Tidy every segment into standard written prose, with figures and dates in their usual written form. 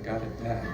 got it back.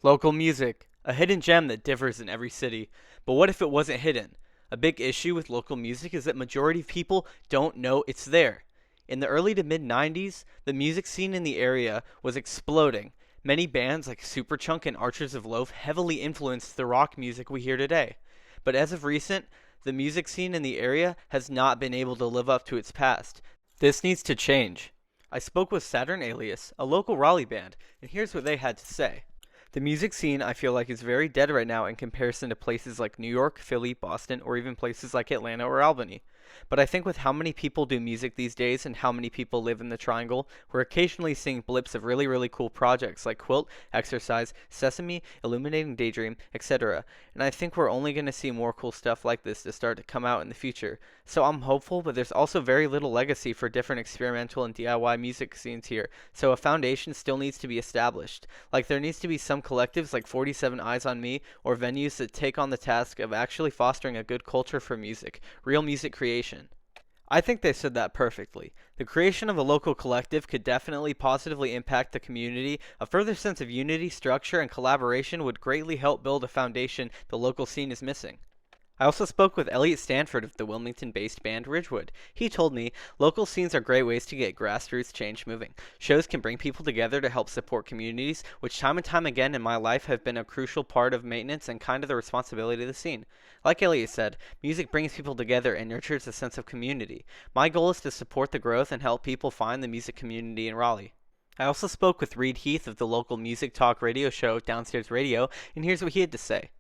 Local music, a hidden gem that differs in every city. But what if it wasn't hidden? A big issue with local music is that majority of people don't know it's there. In the early to mid 90s, the music scene in the area was exploding. Many bands like Superchunk and Archers of Loaf heavily influenced the rock music we hear today. But as of recent, the music scene in the area has not been able to live up to its past. This needs to change. I spoke with Saturn Alias, a local Raleigh band, and here's what they had to say. The music scene, I feel like, is very dead right now in comparison to places like New York, Philly, Boston, or even places like Atlanta or Albany. But I think with how many people do music these days and how many people live in the Triangle, we're occasionally seeing blips of really, really cool projects like Quilt, Exercise, Sesame, Illuminating Daydream, etc. And I think we're only going to see more cool stuff like this to start to come out in the future. So I'm hopeful, but there's also very little legacy for different experimental and DIY music scenes here, so a foundation still needs to be established. Like there needs to be some collectives like 47 Eyes on Me, or venues that take on the task of actually fostering a good culture for music, real music creation. I think they said that perfectly. The creation of a local collective could definitely positively impact the community. A further sense of unity, structure, and collaboration would greatly help build a foundation the local scene is missing. I also spoke with Elliot Stanford of the Wilmington-based band Ridgewood. He told me, local scenes are great ways to get grassroots change moving. Shows can bring people together to help support communities, which time and time again in my life have been a crucial part of maintenance and kind of the responsibility of the scene. Like Elliot said, music brings people together and nurtures a sense of community. My goal is to support the growth and help people find the music community in Raleigh. I also spoke with Reed Heath of the local music talk radio show Downstairs Radio, and here's what he had to say.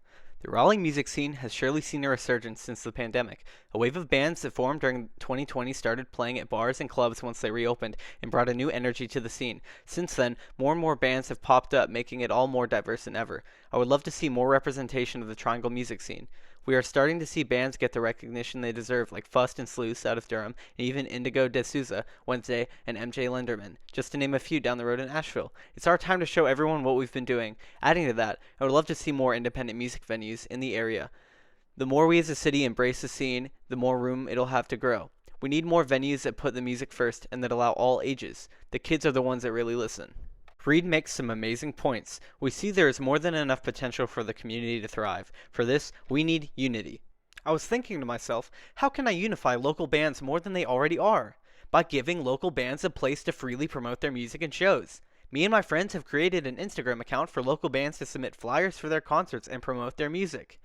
The Raleigh music scene has surely seen a resurgence since the pandemic. A wave of bands that formed during 2020 started playing at bars and clubs once they reopened and brought a new energy to the scene. Since then, more and more bands have popped up, making it all more diverse than ever. I would love to see more representation of the Triangle music scene. We are starting to see bands get the recognition they deserve, like Fust and Sluice out of Durham, and even Indigo de Souza, Wednesday, and MJ Lenderman, just to name a few down the road in Asheville. It's our time to show everyone what we've been doing. Adding to that, I would love to see more independent music venues in the area. The more we as a city embrace the scene, the more room it'll have to grow. We need more venues that put the music first and that allow all ages. The kids are the ones that really listen. Reed makes some amazing points. We see there is more than enough potential for the community to thrive. For this, we need unity. I was thinking to myself, how can I unify local bands more than they already are? By giving local bands a place to freely promote their music and shows. Me and my friends have created an Instagram account for local bands to submit flyers for their concerts and promote their music.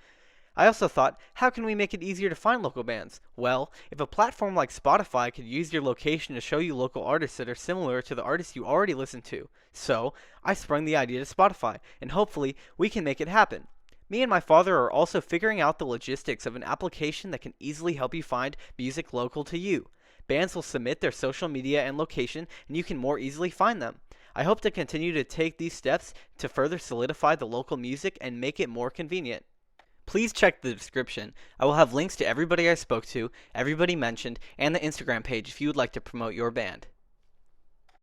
I also thought, how can we make it easier to find local bands? Well, if a platform like Spotify could use your location to show you local artists that are similar to the artists you already listen to. So, I sprung the idea to Spotify, and hopefully, we can make it happen. Me and my father are also figuring out the logistics of an application that can easily help you find music local to you. Bands will submit their social media and location, and you can more easily find them. I hope to continue to take these steps to further solidify the local music and make it more convenient. Please check the description. I will have links to everybody I spoke to, everybody mentioned, and the Instagram page if you would like to promote your band.